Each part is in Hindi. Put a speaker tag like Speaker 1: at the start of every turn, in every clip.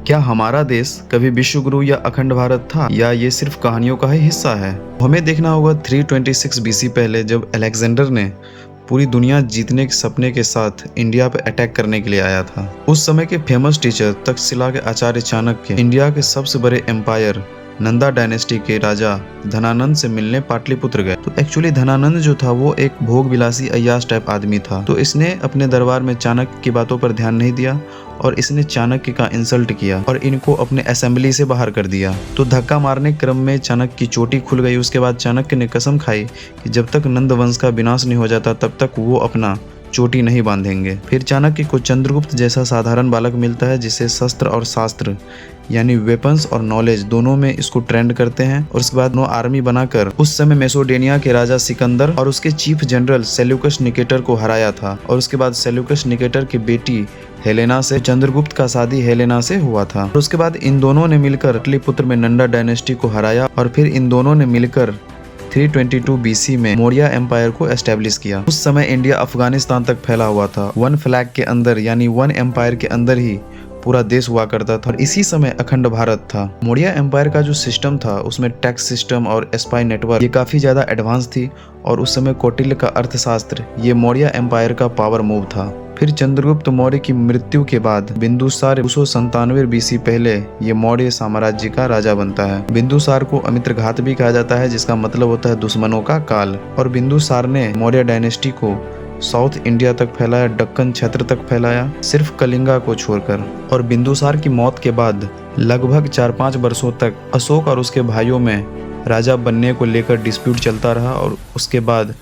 Speaker 1: क्या हमारा देश कभी विश्वगुरु या अखंड भारत था, या ये सिर्फ कहानियों का ही हिस्सा है? हमें देखना होगा 326 बीसी पहले, जब अलेक्जेंडर ने पूरी दुनिया जीतने के सपने के साथ इंडिया पर अटैक करने के लिए आया था। उस समय के फेमस टीचर तक्षशिला के आचार्य चाणक्य इंडिया के सबसे बड़े एम्पायर नंदा डायनेस्टी के राजा धनानंद से मिलने पाटलिपुत्र गए। तो एक्चुअली धनानंद जो था वो एक भोग विलासी अय्याश टाइप आदमी था। तो इसने अपने दरबार में चाणक्य की बातों पर ध्यान नहीं दिया और इसने चाणक्य का इंसल्ट किया और इनको अपने असेंबली से बाहर कर दिया। तो धक्का मारने के क्रम में चाणक्य की चोटी खुल गई। उसके बाद चाणक्य ने कसम खाई कि जब तक नंद वंश का विनाश नहीं हो जाता तब तक वो अपना चोटी नहीं बांधेंगे। फिर चाणक्य को चंद्रगुप्त जैसा साधारण बालक मिलता है जिसे शस्त्र और शास्त्र यानी वेपन्स और नॉलेज दोनों में इसको ट्रेंड करते हैं। और उसके बाद नो आर्मी बनाकर उस समय मेसोडेनिया के राजा सिकंदर और उसके चीफ जनरल सेल्यूकस निकेटर को हराया था। और उसके बाद सेल्यूकस निकेटर की बेटी हेलेना से चंद्रगुप्त का शादी हेलेना से हुआ था। और उसके बाद इन दोनों ने मिलकर पाटलिपुत्र में नंदा डायनेस्टी को हराया और फिर इन दोनों ने मिलकर 322 बीसी में मौर्य एम्पायर को एस्टेब्लिश किया। उस समय इंडिया अफगानिस्तान तक फैला हुआ था। वन फ्लैग के अंदर यानी वन एम्पायर के अंदर ही पूरा देश हुआ करता था और इसी समय अखंड भारत था। मौर्य एम्पायर का जो सिस्टम था उसमें टैक्स सिस्टम और स्पाई नेटवर्क ये काफी ज्यादा एडवांस थी। और उस समय कौटिल्य का अर्थशास्त्र ये मौर्य एम्पायर का पावर मूव था। फिर चंद्रगुप्त मौर्य की मृत्यु के बाद बिंदुसार 297 बीसी पहले ये मौर्य साम्राज्य का राजा बनता है। बिंदुसार को अमित्रघात भी कहा जाता है जिसका मतलब होता है दुश्मनों का काल। और बिंदुसार ने मौर्य डायनेस्टी को साउथ इंडिया तक फैलाया, दक्कन क्षेत्र तक फैलाया, सिर्फ कलिंगा को छोड़कर। और बिंदुसार की मौत के बाद लगभग 4-5 वर्षों तक अशोक और उसके भाइयों में राजा बनने को लेकर डिस्प्यूट चलता रहा। और उसके बाद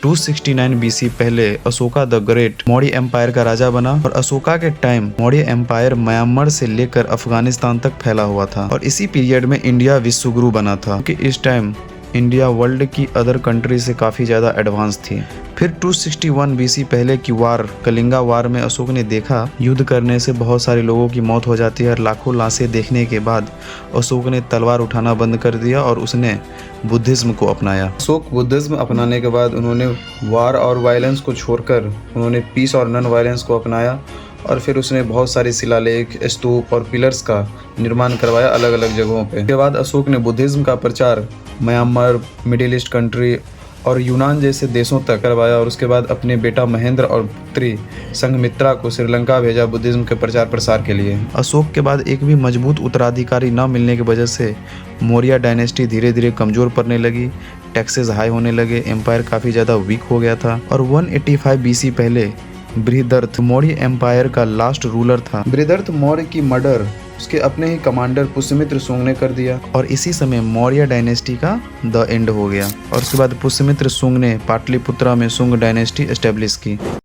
Speaker 1: 269 बीसी पहले Ashoka the great Maurya empire का राजा बना। और अशोका के टाइम मौर्य एम्पायर म्यांमार से लेकर अफगानिस्तान तक फैला हुआ था। और इसी पीरियड में इंडिया विश्वगुरु बना था क्योंकि इस टाइम इंडिया वर्ल्ड की अदर कंट्री से काफ़ी ज़्यादा एडवांस थी। फिर 261 बीसी पहले की वार, कलिंगा वार में अशोक ने देखा युद्ध करने से बहुत सारे लोगों की मौत हो जाती है। और लाखों लाशें देखने के बाद अशोक ने तलवार उठाना बंद कर दिया और उसने बुद्धिज्म को अपनाया। अशोक बुद्धिज्म अपनाने के बाद उन्होंने वार और वायलेंस को छोड़कर उन्होंने पीस और नॉन वायलेंस को अपनाया। और फिर उसने बहुत सारे शिलालेख, स्तूप और पिलर्स का निर्माण करवाया अलग अलग जगहों पे। उसके बाद अशोक ने बुद्धिज्म का प्रचार म्यांमार, मिडिल ईस्ट कंट्री और यूनान जैसे देशों तक करवाया। और उसके बाद अपने बेटा महेंद्र और पुत्री संघमित्रा को श्रीलंका भेजा बुद्धिज्म के प्रचार प्रसार के लिए। अशोक के बाद एक भी मजबूत उत्तराधिकारी न मिलने की वजह से मौर्य डायनेस्टी धीरे धीरे कमजोर पड़ने लगी, टैक्सेस हाई होने लगे, एम्पायर काफ़ी ज़्यादा वीक हो गया था। और 185 बीसी पहले बृहदर्थ मौर्य एम्पायर का लास्ट रूलर था। बृहदर्थ मौर्य की मर्डर उसके अपने ही कमांडर पुष्यमित्र सुंग ने कर दिया। और इसी समय मौर्य डायनेस्टी का द एंड हो गया। और उसके बाद पुष्यमित्र सुंग ने पाटलिपुत्रा में सुंग डायनेस्टी एस्टेब्लिश की।